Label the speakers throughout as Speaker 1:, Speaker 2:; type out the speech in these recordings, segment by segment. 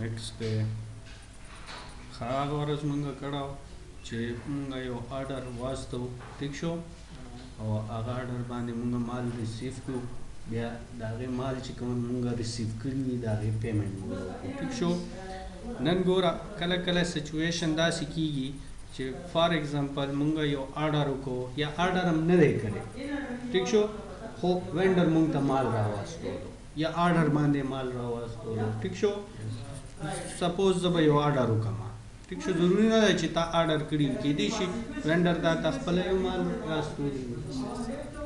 Speaker 1: नेक्स्ट पे खाग ورځ مونږ کړه چې مونږ یو آرډر واستو ٹھیک شو او هغه آرډر باندې مونږ مال ریسیو کو بیا دا غي مال چې کوم مونږ ریسیو کړی وي دا غي پیمنٹ مونږ ٹھیک شو نن ګوره کله کله سچويشن داسې کیږي چې فار ایگزامپل مونږ یو آرډر وکړو یا آرډر هم نه دی کړی ٹھیک شو خو وینډر مونږ ته مال راوستو یا آرډر باندې مال راوستو ٹھیک شو سپوز زه به یو آرډر وکړم ٹھیک شو ضروری نه دی چې تا آرډر کړي کېدای شي وینډر دا خپل یو مال راستوري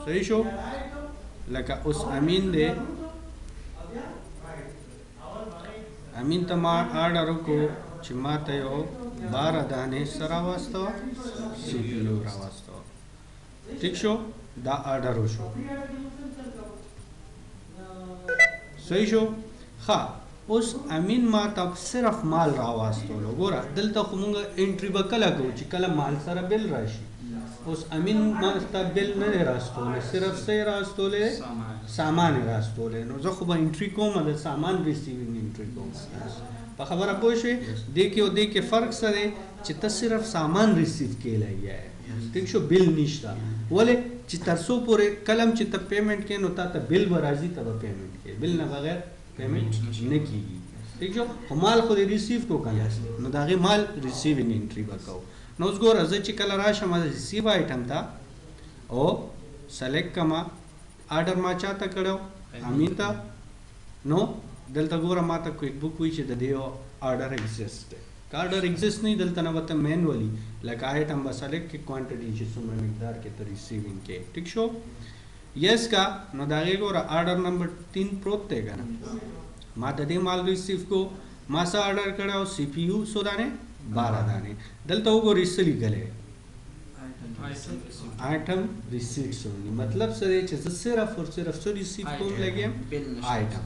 Speaker 1: صحیح شو لکه اوس امین دی امین ته ما آرډر وکړو چې ما ته یو 12 دانې سره راوستو سی پی یو راوستو ٹھیک شو دا آرډر وشو صحیح شو ښه اوس امین ما ته صرف مال راوستلو ګوره دلته خو مونږ انټري به کله کوو چې کله مال سره بل راشي اوس امین ما ته بل نه دی راستولی صرف څه یې راستولی سامان یې راستولی نو زه خو به انټري کوم د سامان ریسیوینګ انټري کوم په خبره پوه شوې دې کې او دې کې فرق څه دی چې ته صرف سامان ریسیو کیلی یې ٹھیک شو بل نشته ولې چې تر څو پورې کلم چې ته پیمنټ کې نو تا ته بل به راځي ته به پیمنټ کې بل نه بغیر پیمنٹ نه کیږي ٹھیک شو خو مال خو دې ریسیو کو کنه نو دا غي مال ریسیوینګ انټري وکاو نو اوس ګوره زه چې کله راشم د ریسیو آیټم ته او سلیکټ کما آرډر ما چاته کړو امین ته نو دلته ګوره ما ته کویک بک وی چې د دې آرډر ایگزیسټ آرډر ایگزیسټ نه دلته نه وته مینولی لکه آیټم به سلیکټ کې کوانټیټي چې څومره مقدار کې ته ریسیوینګ کې ٹھیک شو یس کا نو دا غي ګوره آرډر نمبر 3 پروت دی کنه ما د دې مال ریسیو کو ما سره آرډر کړو سی پی یو سو دانه 12 دانه دلته وګورئ سلی غلې آیټم ریسیټس ونی مطلب سره چې صرف اور صرف سو ریسیو کوم لګیم آیټم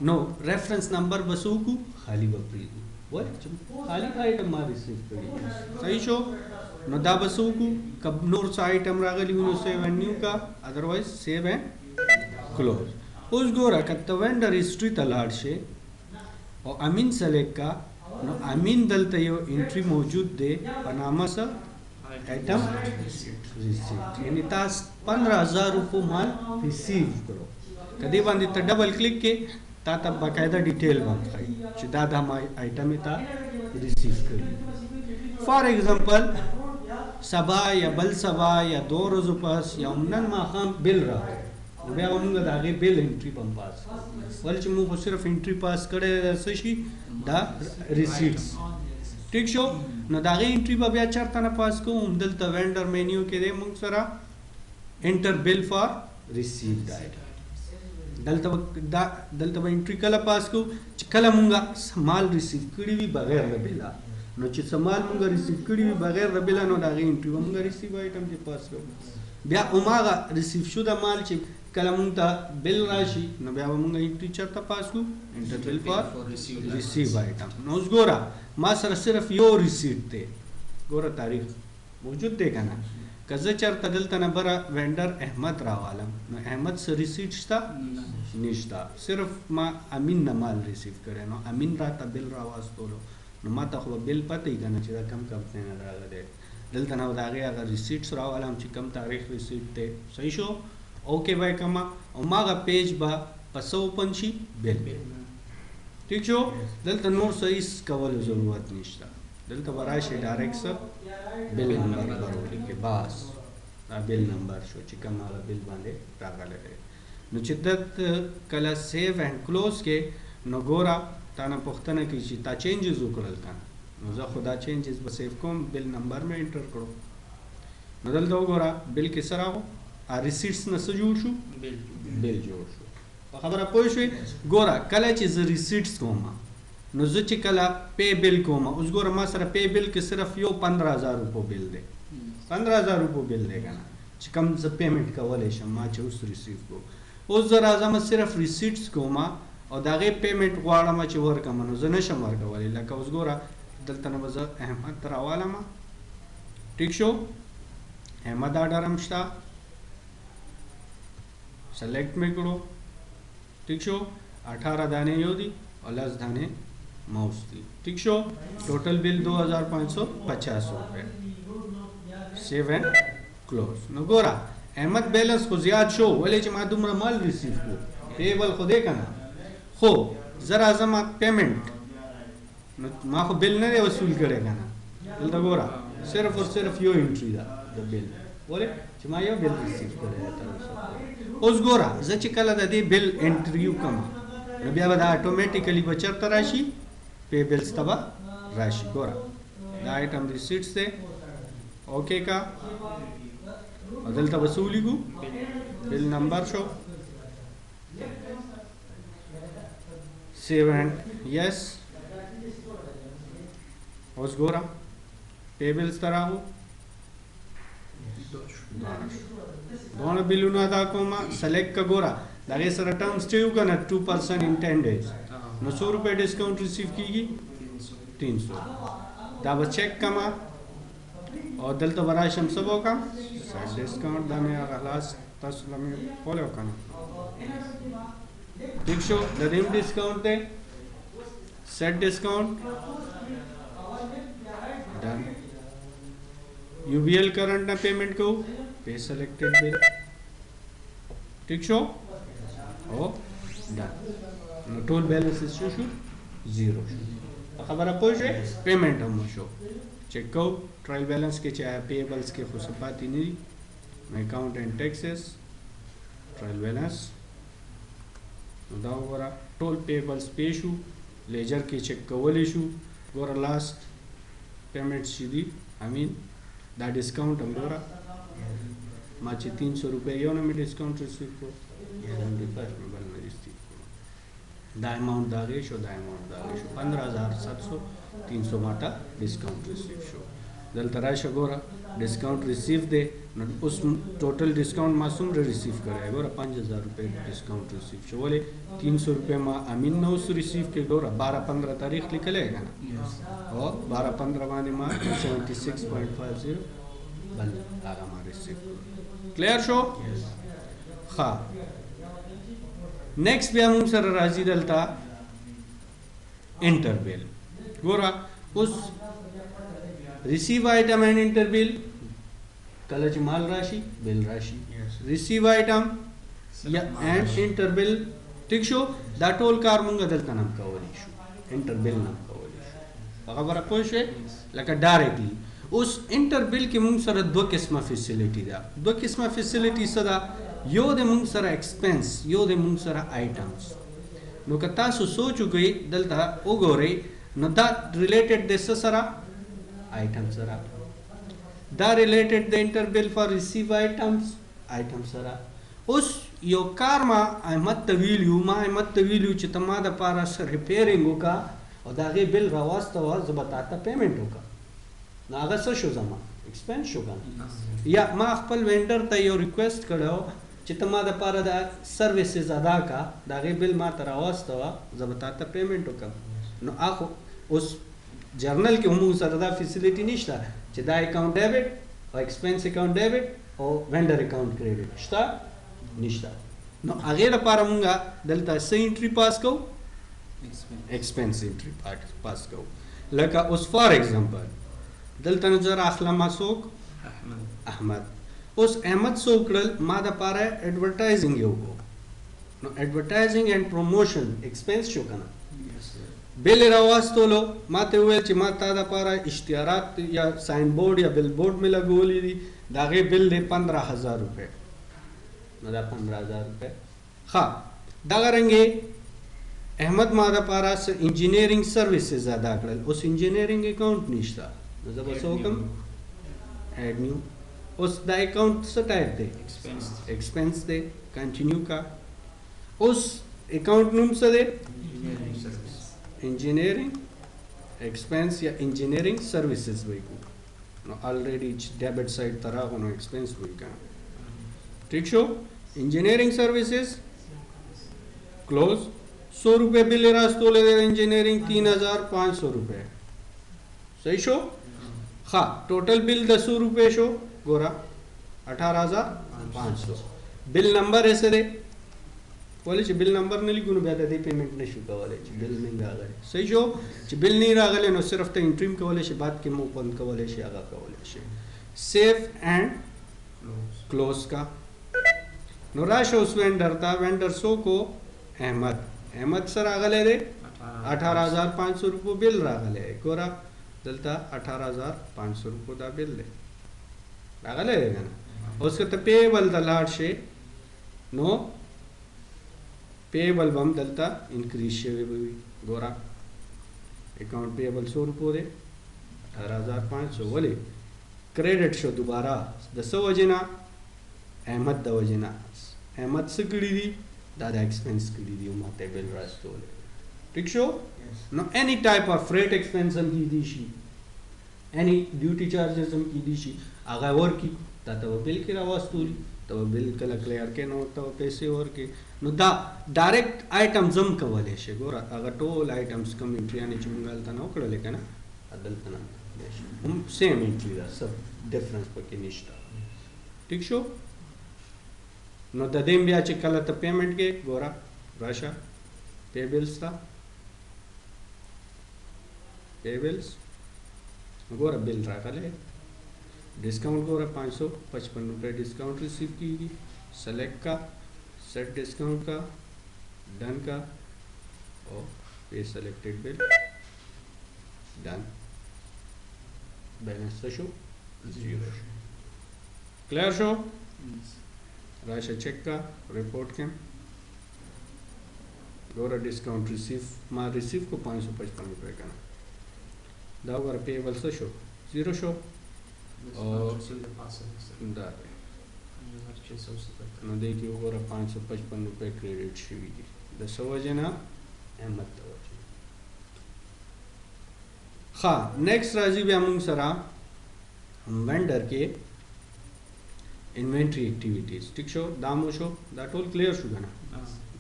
Speaker 1: نو ریفرنس نمبر بسو کو خالی وپری وای خالی آیټم ما ریسیو کړی صحیح شو نو دا بسو کو کب نور څه آیټم راغلی ونو سیو اینڈ نیو کا ادروائز سیو اینڈ کلوز اوس ګوره کته وینډر هیستوري ته لاړ شي او امین سلیکټ کا نو امین دلته یو انټری موجود دی په نامه سره آیټم ریسیټ یعنی تاسو 15000 روپو مال ریسیو کړو کدی باندې ته ډبل کلیک کې تا ته باقاعده ډیټیل وښایي چې دا د ما آیټم ته ریسیو کړی فار ایگزامپل سبا یا بل سبا یا 2 ورځې پس یا نن ماښام بل راغی نو بیا موږ د هغې بل انټري په پاس ولې چې موږ صرف انټري پاس کړی څه شي دا ریسیټس ٹھیک شو نو د هغې انټري به بیا چېرته نه پاس کوو همدلته وینډر مینیو کې دی موږ سره انټر بل فار ریسیوډ آیټم دلته به انټري کله پاس کوو چې کله موږ مال ریسیو کړي وي بغیر د بله نو چې څه مال موږ ریسیو کړي وي بغیر د بله نو د هغې انټري به موږ ریسیو آیټم کې پاس کوو بیا هماغه ریسیو شوده مال چې کله موږ ته بل راشي نو بیا به موږ انټري چېرته پاس کوو انټر بل فار ریسیو آیټم نو اوس ګوره ما سره صرف یو ریسیټ دی ګوره تاریخ موجود دی که نه که زه چېرته دلته نه بره وینډر احمد راوالم نو احمد څه ریسیټ شته نشته صرف ما امین نه مال ریسیو کړی نو امین راته بل راواستولو نو ما ته خو به بل پته وي که نه چې دا کم کمپنۍ نه راغلی دلته نه به د هغې هغه ریسیټس راولم چې کم تاریخ ریسیټ دی صحیح شو اوکې به یې کړمه هماغه پیج به په څه اوپن شي بل ٹھیک شو دلته نور څه هېڅ کولو ضرورت نشته دلته به راشي ډایرکټ څه بل نمبر به ولیکې بس دا بل نمبر شو چې کوم هغه بل باندې راغلی دی نو چې دلته کله سیو اینډ کلوز کې نو ګوره تا نه پوښتنه کوي چې تا چینجز وکړل که نه نو زه خو دا چینجز به سیو کوم بل نمبر مې انټر کړو نو دلته وګوره بل کې څه راغو ریسیټس نه څه جوړ شو بل جوړ شو په خبره پوه شوې ګوره کله چې زه ریسیټس کوم نو زه چې کله پی بل کوم اوس ګوره ما سره پی بل کې صرف یو 15000 روپو بل دی 15000 روپو بل دی که نه چې کوم زه پیمنټ کولی شم ما چې اوس ریسیو کو اوس زه راځم صرف ریسیټس کوم او د هغې پیمنټ غواړم چې ورکړم نو زه نشم ورکولی لکه اوس ګوره دلته نه به زه احمد ته راوالم ٹھیک شو احمد آرډر هم شته سلیکټ مې کړو ٹھیک شو 18 دانې یو دي او 10 دانې माउस थी ठीक शो टोटल बिल 2550 रुपए सेव एंड क्लोज नो गोरा अहमद बैलेंस को ज्यादा शो वले च मा दुमरा माल रिसीव को पेबल को देखा ना खो जरा जमा पेमेंट मा को बिल ने वसूल करेगा ना बिल तो गोरा सिर्फ और सिर्फ यो एंट्री दा द बिल बोले च मा यो बिल रिसीव करेगा तरह उस गोरा जच कला द बिल एंट्री कमा बिया बदा ऑटोमेटिकली बचत राशि पे बिल्स तबा राशि गोरा द आइटम रिसीट्स दे ओके का अदलता वसूली को bill number show save and yes उस गोरा पे बिल्स तरह हो दोनों बिल ना दा कोमा सेलेक्ट का गोरा दागे सर टर्म्स चाहिए का ना 2% इन 10 डेज न 100 रुपए डिस्काउंट रिसीव कीगी 300 दा बस चेक कमा और दल तो बड़ा शम सब होगा डिस्काउंट दा में लास्ट तसला में फॉलो करना ठीक शो दरिम डिस्काउंट दे set discount done UBL current ना पेमेंट को पे सेलेक्टेड बिल ठीक शो ओ डन टोटल बैलेंस इज शो 0 खबर आपको है पेमेंट हम शो चेक आउट ट्रायल बैलेंस के चाहे पेएबल्स के खुसबाती नहीं account and taxes trial balance दाव गोरा टोल पेएबल्स पेशु लेजर के चेक कवल इशू गोरा लास्ट पेमेंट सीधी आई मीन दा डिस्काउंट हम गोरा माची 300 रुपए यो ना में डिस्काउंट रिसीव को 75 में बल में रिसीव को दा अमाउंट दागे शो 15700 300 माटा डिस्काउंट रिसीव शो दल तराश गोरा डिस्काउंट रिसीव दे उस टोटल डिस्काउंट मासूम रिसीव करे गोरा 5000 रुपए डिस्काउंट रिसीव शो बोले 300 रुपए मा अमीन नौ रिसीव के गोरा 12-15 तारीख निकलेगा ना और 12-15 माने मा 76.50 बल आगा मा रिसीव क्लियर शो हाँ नेक्स्ट भी हम सर राजी दलता इंटरबिल गोरा उस रिसीव आइटम एंड इंटरबिल कलच माल राशि बिल राशि रिसीव आइटम या एंड इंटरबिल ठीक शो दा टोल कार मुंगा दलता नाम का वली शो इंटरबिल नाम का वली शो खबर आपको है लका डायरेक्टली उस इंटरबिल के मुंग सर दो किस्म फैसिलिटी दा दो किस्म फैसिलिटी सदा यो दे मुंग सर एक्सपेंस यो दे मुंग सर आइटम्स नो कता सो सोचु गई दलता ओगोरे नो दा रिलेटेड दे सरा आइटम सरा दा रिलेटेड द इंटरबिल फॉर रिसीव आइटम्स सरा उस यो कारमा अहमद तवीलियू मा अहमद तवीलियू चितमा द पारा सर रिपेयरिंग का और दागे बिल रवास्त व जबताता पेमेंट होगा नागा शो जमा एक्सपेंस होगा या मा खपल वेंडर त यो रिक्वेस्ट करो चितमा द पारा द सर्विसेज अदा का दागे बिल मा तरवास्त व जबताता पेमेंट होगा नो आखो उस जर्नल के उमू सरदा फैसिलिटी निश्ता चिदा अकाउंट डेबिट और एक्सपेंस अकाउंट डेबिट और वेंडर अकाउंट क्रेडिट निश्ता निश्ता नो आगे द पारा मुंगा दलता से एंट्री पास को एक्सपेंस एंट्री पास को लका उस फॉर एग्जांपल दलता नजर अखला मासोक अहमद उस अहमद सोकल मादा पारा एडवर्टाइजिंग योगो नो एडवर्टाइजिंग एंड प्रमोशन एक्सपेंस शो करना बिल रवास तो लो माते हुए चिमाता दा पारा इश्तिहारात या साइन बोर्ड या बिल बोर्ड में लगोली दी दागे बिल दे 15,000 रुपए नदा 15,000 रुपए हाँ दागरंगे अहमद मादा पारा से इंजीनियरिंग सर्विसेज अदा करल उस इंजीनियरिंग अकाउंट निश्ता नदा बस हुकम ऐड न्यू उस दा अकाउंट से टाइप दे एक्सपेंस दे कंटिन्यू का उस अकाउंट नुम से दे इंजीनियरिंग एक्सपेंस या इंजीनियरिंग सर्विसेज वही को नो ऑलरेडी डेबिट साइड तरह को एक्सपेंस वही का ठीक शो इंजीनियरिंग सर्विसेज क्लोज 100 रुपए बिल रास्तो ले दे इंजीनियरिंग 3,500 रुपए सही शो हाँ टोटल बिल 10 रुपए शो गोरा 18,500 बिल नंबर ऐसे दे کولای چې بل نمبر نه لیکو نو بیا د دې پیمنټ نشو کولای چې بل نه راغلی. صحیح شو چې بل نه راغلی نو صرف ته انټریم کولای شي، بعد کې مو بند کولای شي، هغه کولای شي. سیف اینڈ کلوز کا نو راشه اوس وینډر تا وینډر سو کو احمد سره راغلی دی 18500 روپو بل راغلی دی. ګوره دلته 18500 روپو دا بل دی راغلی دی که نه. اوس که ته پیبل ته لاړ شې نو پیبل به هم دلته انکریز شوی به وي. ګوره اکاؤنٹ پیبل 100 روپو دی 18500 ولې کریډټ شو دوباره د څه وجې نه؟ احمد د وجې نه. احمد څه کړي دي؟ دا د ایکسپنس کړي دي او ماته بل راستولی. ٹھیک شو؟ نو اینی ټایپ آف فریټ ایکسپنس هم کیدی شي، اینی ډیوټي چارجز هم کیدی شي، هغه ورکي دا ته به بل کې راواستولي، ته به بل کله کلیر کې نو ته به پیسې ورکې. نو دا ډایرکټ آیټمز هم کولی شي. ګوره هغه ټول آیټمز کوم انټریانې چې مونږ هلته نه وکړلې که نه دلته نه هم سیم انټري ده، څه ډفرنس پکې نشته. ٹھیک شو؟ نو د دې بیا چې کله ته پیمنټ کې ګوره راشه پے بلز ته پے بلز ګوره بل راغلی ڈسکاؤنٹ ګوره 555 روپے ڈسکاؤنٹ ریسیو کیږي. سلیکٹ کا सेट डिस्काउंट का डन का और पे सेलेक्टेड बिल डन बैलेंस तो शो 0 शो क्लियर शो राशा चेक का रिपोर्ट के गोरा डिस्काउंट रिसीव माँ रिसीव को 555 रुपये का दावर पेबल से शो 0 शो और نو देखिए وګوره 555 روپے کریډټ شوي دي د څه وجې نه؟ احمد د وجې. ښه نیکسټ راځي بیا موږ سره وینډر کې انوینټري اکټیویټیز. ټیک شو؟ دا مو شو، دا ټول کلیر شو که نه؟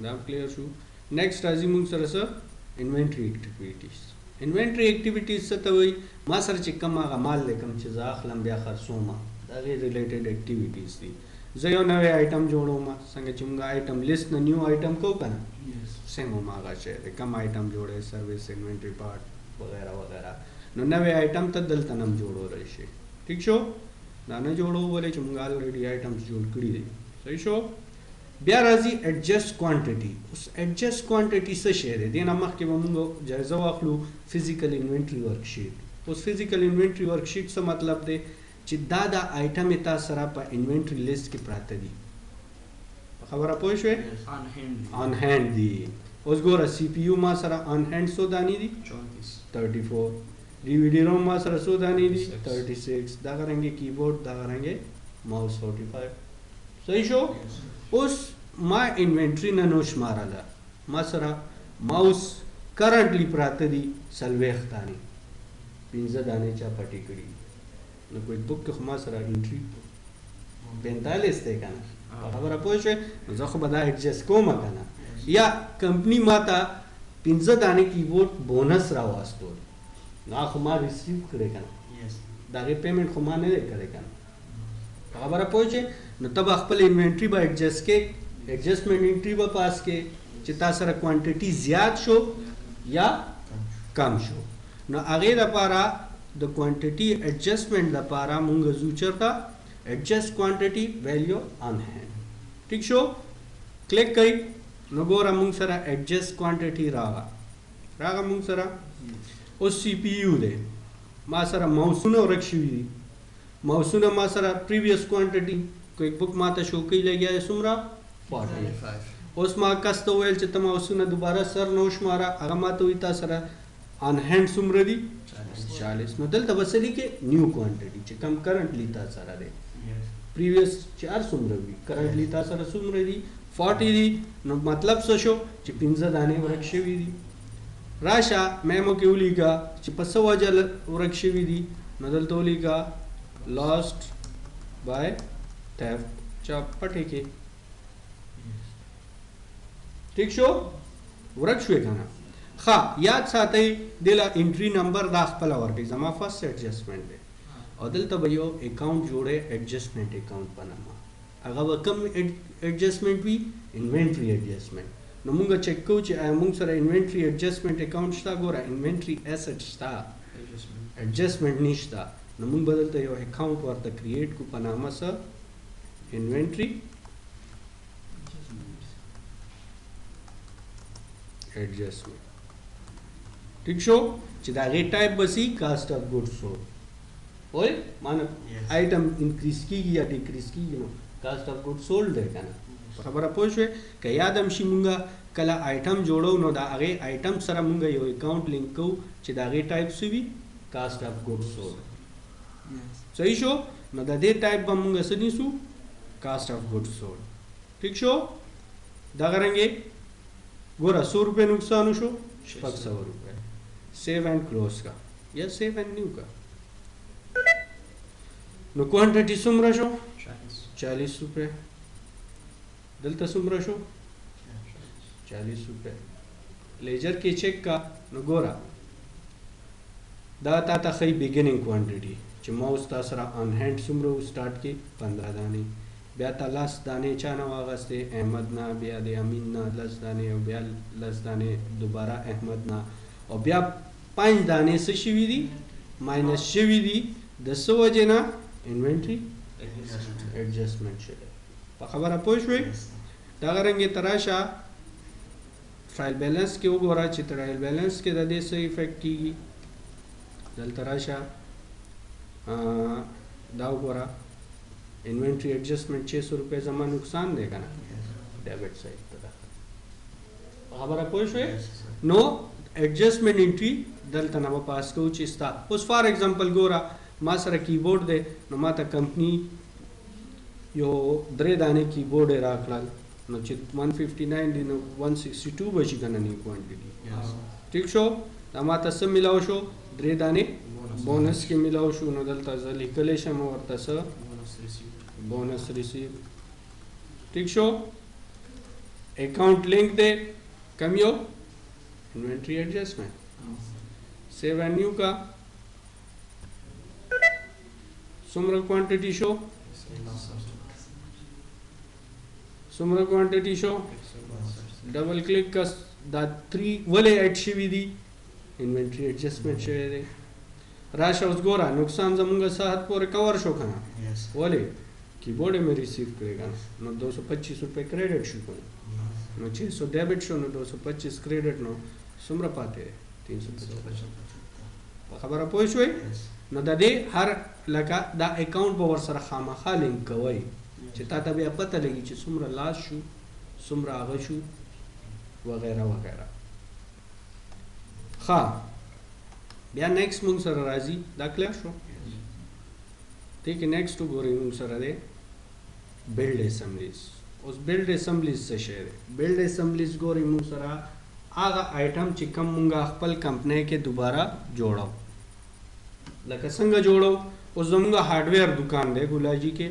Speaker 1: دا کلیر شو. نیکسټ راځي موږ سره څه؟ انوینټري اکټیویټیز. انوینټري اکټیویټیز څه ته وایي؟ ما سره چې کوم هغه مال دی کوم چې زه اخلم بیا خرڅوم د هغې ریلیټډ اکټیویټیز دي. زه یو نوی آیټم جوړوم څنګه چې موږ آیټم لیست نه نیو آیټم کوو که نه سیم هماغه شی دی. کم آیټم جوړی سروس انوینټري پارټ وغیره وغیره. نو نوی آیټم ته دلته نه هم جوړولی شي. ٹھیک شو؟ دا نه جوړو ولې چې موږ الریډي آیټمز جوړ کړي دي. صحیح شو؟ بیا راځي ایډجسټ کوانټټي. اوس ایډجسټ کوانټټي څه شی دی؟ دې نه مخکې به موږ جایزه واخلو فزیکل انوینټري ورکشیټ. اوس فزیکل انوینټري ورکشیټ څه مطلب دی؟ چې دا د آیټم تا سره په انوینټري لیست کې پراته دي. خبره پوه شوې؟ آن هینډ دي. اوس ګوره سی پی یو ما سره آن هینډ څو دانې دي؟ 34. D V D ROM ما سره څو دانې دي؟ 36. دا غرنګې کیبورډ دا غرنګې ماوس 45. صحیح شو؟ اوس ما انوینټري نه نو شمارله، ما سره ماوس کرنټلی پراته دي 40 دانې، 15 دانې چا پټې کړي. نو کوئی بک کې خو ما سره انټري 45 دی که نه؟ خبره پوه شوې؟ نو زه خو به دا ایډجسټ کوم که نه؟ یا کمپني ما ته 15 دانې کیبورډ بونس راواستول نو خو ما ریسیو کړی که نه؟ د هغې پیمنټ خو ما نه دی کړی که نه؟ خبره پوه شوې؟ نو ته به خپل انوینټري به ایډجسټ کې ایډجسټمنټ انټري به پاس کې چې تا سره کوانټټي زیات شو یا کم شو. نو هغې دپاره د کوانټټي ایډجسټمنټ دپاره مونږ ځو چېرته؟ ایډجسټ کوانټټي ویلیو آن هینډ. ٹھیک شو؟ کلیک کوئ نو ګوره مونږ سره ایډجسټ کوانټټي راغه مونږ سره. اوس سی پی یو دی، ما سره ماوسونه ورک شوي دي. ماوسونه ما سره پریویس کوانټټي کویک بک ما ته شو کوي لګیا دی څومره؟ 45. اوس ما کس ته وویل چې ته ماوسونه دوباره سر نه وشماره، هغه ما ته وایي تا سره آن هینډ څومره دي؟ 40. نو دلته به څه لیکې؟ نیو کوانټټي چې کم کرنټلی تا سره دی. پریویس چې هر څومره وي کرنټلی تا سره څومره دي؟ 40 دي. نو مطلب څه شو؟ چې 15 دانې ورک شوي دي. راشه میمو کې ولیکه چې په څه وجه ورک شوي دي. نو دلته ولیکه لاست بای تھیفٹ چا پټې کې. ٹھیک شو؟ ورک شوې که نه؟ ښه یاد ساتئ دله انټري نمبر دا خپله ورکړئ. زما فرست ایډجسټمنټ دی او دلته به یو اکاؤنٹ جوړی ایډجسټمنټ اکاؤنٹ په نامه. هغه به کوم ایڈجسټمنټ وي انوینټری ایڈجسټمنټ نو موږ چک کوو چې آیا موږ سره انوینټری ایڈجسټمنټ اکاؤنٹ شته ګوره انوینټری ایسټ شته ایڈجسټمنټ نشته نو موږ بدلته یو اکاؤنٹ ورته کریټ کو په نامه سره انوینټری ایڈجسټمنټ ٹھیک شو چې دا غي ټایپ بسی کاسټ اف ګډ سولډ وای معنی آیټم انکریز کیږي یا ډیکریز کیږي نو کاسټ اف ګډ سولډ ده کنه خبره پوه شوې که یادم شي مونږه کله آیټم جوړو نو دا هغه آیټم سره مونږ یو اکاؤنٹ لینک کوو چې دا غي ټایپ سوي کاسټ اف ګډ سولډ صحیح شو نو دا دې ټایپ به مونږ سني سو کاسټ اف ګډ سولډ ٹھیک شو دا غرانګي ګوره 100 روپے نقصان شو 600 روپے سیو اینڈ کلوز کا یا سیو اینڈ نیو کا نو کوانٹیٹی څومره شو 40 روپے دلته څومره شو 40 روپے لیجر کې چیک کا نو ګورا دا تا خی بیگیننگ کوانټیټی چې موس تاسو را ان هاند څومره سٹارټ کې 15 دانې بیا تا لاس دانې چانه واغسته احمد نه بیا د امین نه لاس دانې او بیا لاس دانې دوباره احمد نه او بیا 5 دانې څه شوي دي ماینس شوي دي د څه وجې نه انوینټری ایڈجسټمنټ شوی په خبره پوه شوې دا غرنګې تراشه ټرایل بیلنس کې وګوره چې ټرایل بیلنس کې د دې څه افیکټ کیږي دلته راشه دا وګوره انوینټری ایڈجسټمنټ 600 روپے زما نقصان دی کنه ډیبټ سایډ ته خبره پوه شوې نو ایڈجسټمنټ انټری دلته نو پاس کو چې ستا اوس فار ایگزامپل ګوره ما سره کیبورډ دی نو ما ته کمپنی یو درې دانې کیبورډ راکړل نو چې 159 دی نو 162 بشي کنه نیو کوانټیټي ٹھیک شو دا ما ته سم ملاو شو درې دانې بونس کې ملاو شو نو دلته ځل لیکل شم ورته سره بونس ریسیو ٹھیک شو اکاؤنٹ لنک دے کم یو انوینٹری ایڈجسٹمنٹ سیو اینڈ نیو کا سمرا کوانٹیٹی شو سمرا کوانٹیٹی شو ڈبل کلک کا دا 3 ولې ایڈ شوی دی انوینٹری ایڈجسٹمنٹ شوی دی راشه اوس ګوره نقصان زمونږ ساعت پورې کور شو کنه ولې کیبورډ مې ریسیو کړی کنه نو 225 روپے کریډټ شو کنه نو 600 ډیبټ شو نو 225 کریډټ نو څومره پاتې 350 خبره پوه شوې نو د دې هر لکه دا اکاؤنٹ به ورسره خامخا لینک کوئ چې تا ته بیا پته لګي چې څومره لاس شو څومره هغه شو وغیره وغیره ښه بیا نیکسٹ مونږ سره راځي دا کلیر شو ٹھیک ہے نیکسٹ وګورئ مونږ سره دی بلډ اسمبلیز اوس بلډ اسمبلیز څه شی دی بلډ اسمبلیز ګورئ مونږ سره هغه آیټم چې کوم مونږ خپل کمپنۍ کې دوباره جوړو لکه څنګه جوړو اوس زموږ هارډویر دکان دی ګولاجی کې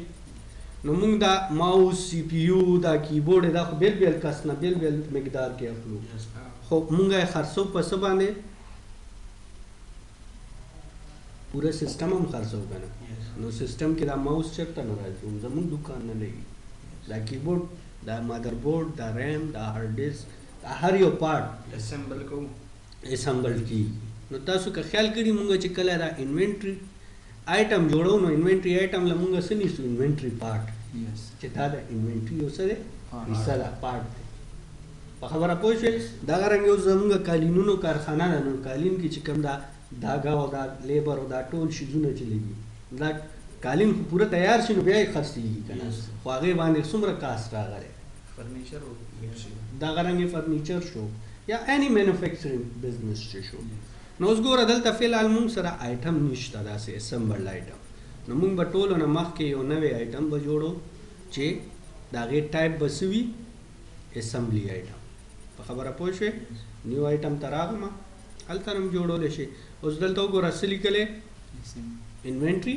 Speaker 1: نو مونږ دا ماوس سی پی یو دا کیبورډ دا خو بیل بیل کس نه بیل بیل مقدار کې اخلو خو مونږ یې خرڅو په څه باندې پورا سسٹم هم خرڅو کنه نو سسٹم کې دا ماوس چرته نه راځي زموږ دکان نه لګي دا کیبورډ دا مادر بورډ دا ریم دا هارد ډیسک دا هر یو پارت اسمبل کی نو تاسو که خیال کړئ مونږ چې کله دا انوینټری آیټم جوړو نو انوینټری آیټم له مونږ سني سو انوینټری پارت چې دا د انوینټری یو څه دی حصہ دا پارت دی په خبره پوه شئ دا رنګ یو زموږ قالینونو کارخانه ده نو قالین کې چې کوم دا داګه او دا لیبر او دا ټول شیزونه چې لګي دا قالین خو پوره تیار شي نو بیا یې خرڅېږي کنه خو هغې باندې څومره کاست راغلی فرنیچر دا رنګ فرنیچر شو یا any manufacturing business چې شو نو اوس ګوره دلته فلحال مونږ سره آیټم نشته داسې اسمبلډ آیټم نو مونږ به ټولو نه مخکې یو نوی آیټم به جوړو چې د هغې ټایپ به څه وي اسمبلي آیټم په خبره پوه شوې نیو آیټم ته راغلمه هلته هم جوړولی شي اوس دلته وګوره څه لیکلی انوینټري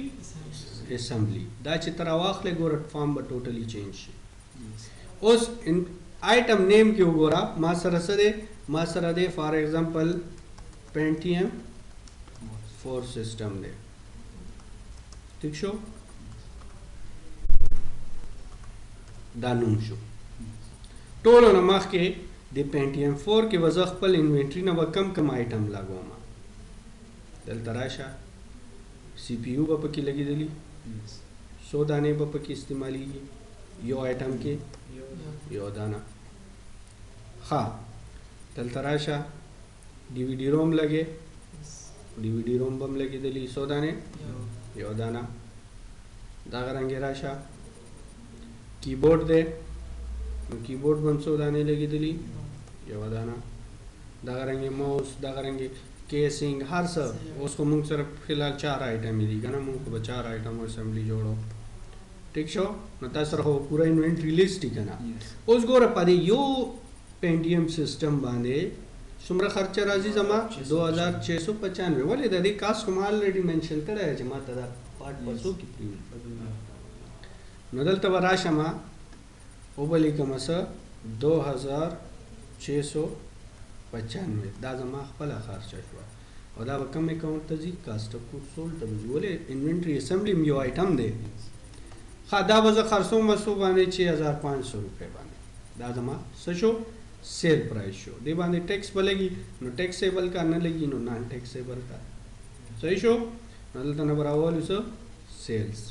Speaker 1: اسمبلي دا چې ته راواخلې ګوره فارم به ټوټلی چینج شي اوس آیټم نیم کې وګوره ما سره څه دی ما سره دی فار ایگزامپل Pentium 4 سسٹم دے ٹھیک شو دا نوم شو ټولو نه مخکې د پینټیم 4 کې به زه خپل انوینټري نه به کم آیټم لګوم دلته راشه سی پی یو به پکې لګېدلي 100 دانې به پکې استعمالیږي یو آیټم کې یو دانه ښه دلته راشه ډي وي ډي روم لګې ډي وي ډي روم به هم لګېدلي 100 دانې یو دانه دغه رنګې راشه کیبورډ دی نو کیبورډ به هم 100 دانې لګېدلي یو دانه دغه رنګې ماوس دغه رنګې کیسنګ هر څه اوس خو موږ سره فلحال 4 آیټمې دي که نه موږ خو به 4 آیټم اسمبلی جوړو ٹھیک شو نو تاسو سره خو پوره انوینټري لیست دی که نه اوس ګوره په دې یو پینټیم سیسټم باندې څومره خرچه راځي زما 2695 ولې د دې کاست خو ما الریډي منشن کړی چې ما ته دا پارټ پسو کې پریوي نو دلته به راشم وبه لیکمه څه 2695 دا زما خپله خرچه شوه او دا به کم اکاونټ ته ځي کاسټ اف ګوډ سولډ ته به ځي ولې انوینټري اسمبلی هم یو آیټم دی ښه دا به زه خرڅوم څو باندې 6500 روپۍ باندې دا زما څه شو سیل پرایس شو دې باندې ټیکس به لګي نو ټیکسیبل کا نه لګي نو نان ټیکسیبل کا صحیح شو نو دلته نه به راولو څه سیلز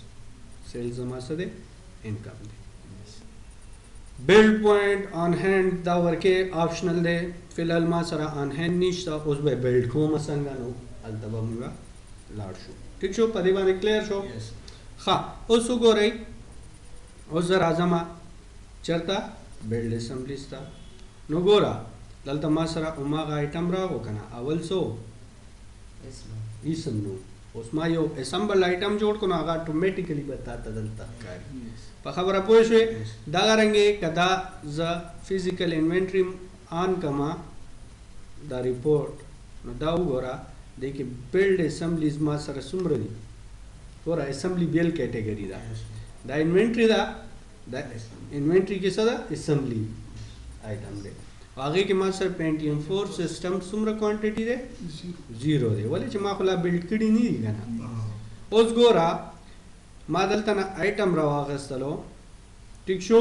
Speaker 1: زما څه دی انکم دی بلډ پوینټ آن هینډ دا ورکې آپشنل دی فلحال ما سره آن هینډ نشته اوس به بلډ کوم څنګه نو هلته به موږ لاړ شو ټیک شو په دې باندې کلیر شو ښه اوس وګورئ اوس زه راځم چېرته بلډ اسمبلیز ته نو ګوره دلته ما سره هماغه آیټم راغو که نه اول څو اسم نو اوس ما یو اسمبل آیټم جوړ کړو نو هغه اټومیټیکلی به تا ته دلته ښکاري په خبره پوه شوې دغه رنګې که دا زه فزیکل انوینټري آن کما دا ریپورټ نو دا وګوره دې کې بلډ اسمبلیز ما سره څومره دي ګوره اسمبلی بیل کیټګري ده دا انوینټري ده دا انوینټري کې څه ده اسمبلی آیټم دی هغې کې ما سره پینټیم 4 سیسټم څومره کوانټیټي دی 0 دی ولې چې ما خو لا بلډ کړي نه دي که نه اوس ګوره ما دلته نه آیټم راواخیستلو ټیک شو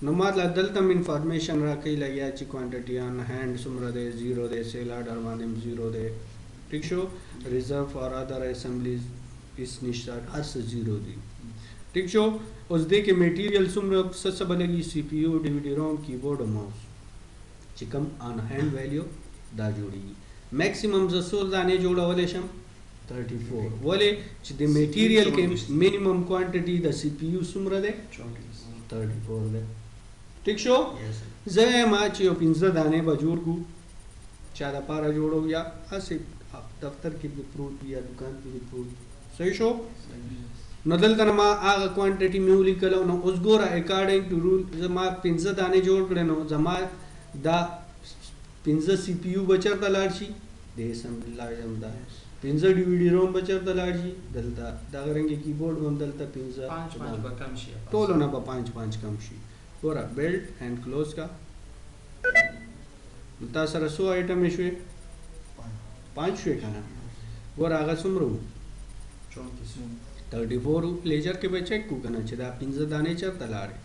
Speaker 1: نو ما دلته هم انفارمیشن راکوي لګیا چې کوانټیټي آن هینډ څومره دی 0 دی سیل آرډر باندې هم 0 دی ټیک شو ریزرو فار ادر اسمبلیز هېڅ نشته هر څه 0 دي ټیک شو اوس دې کې میټیریل څومره څه به لګي سی پی یو ډي وي ډي روم کیبورډ او ماوس چې کوم آن هینډ ویلیو دا جوړېږي میکسیمم زه څو دانې جوړولی شم 34 ولې چې د میټیریل کې مینیمم کوانټیټي د سی پی یو څومره دی 34 دی ټیک شو زه ما چې یو 15 دانې به جوړ کړو چا دپاره جوړو یا هسې دفتر کې دې پروت وي یا دکان کې دې پروت صحیح شو نو دلته نه ما هغه کوانټیټي مې ولیکلو نو اوس ګوره اکارډنګ ټو رول زما 15 دانې جوړ کړې نو زما دا 15 سی پی یو به چېرته لاړ شي د اسمبلي لاړم دا 15 ډي وي ډي روم به چېرته لاړ شي دلته دغه رنګې کیبورډ به هم دلته 15 ټولو نه به 5 کم شي ګوره بلډ اینډ کلوز کا تا سره څو آیټمې شوې 5 شوې که نه ګوره هغه څومره وو 34 لیجر کې به چیک کړو که نه چې دا 15 دانې چېرته لاړې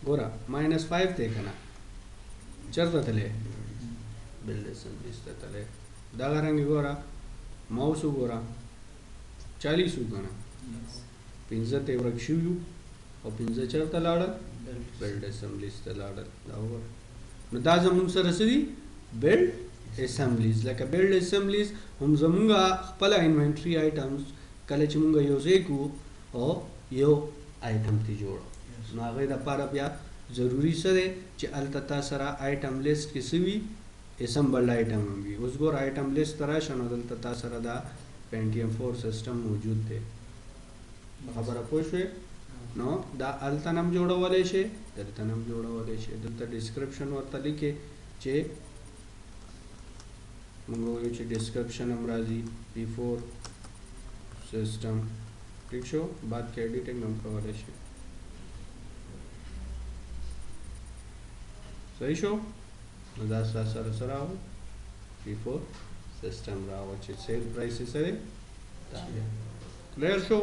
Speaker 1: ګوره -5 دی که نه چېرته تللی بلډ اسمبلیز ته تللی دغه رنګې ګوره ماوس وګوره 40 وو که نه 15 ته ورک شوي وو او 15 چېرته لاړل بلډ اسمبلیز ته لاړل دا وګوره نو دا زموږ سره څه دي بلډ اسمبلیز لکه بلډ اسمبلیز هم زموږ خپله انوینټري آیټمز کله چې موږ یو ځای کړو او یو آیټم ته جوړو نو هغې دپاره بیا ضروري څه دی چې هلته تا سره آیټم لیست کې څه وي اسمبلډ آیټم هم وي اوس ګوره آیټم لیست ته راشه نو دلته تا سره دا پینټیم 4 سیسټم موجود دی خبره پوه شوې نو دا هلته هم جوړولی شي دلته هم جوړولی شي دلته ډسکرپشن ورته لیکې چې موږ وایو چې ډسکرپشن هم راځي بیفور سیسټم ٹھیک شو بعد کې ایډیټنګ هم کولی شي صحیح شو نو دا سره سره راغو بیفور سیسټم راغو چې سیل پرایس یې څه دی کلیر شو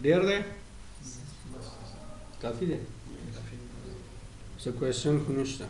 Speaker 1: ډېر دی کافي دی څه کوېسچن خو نشته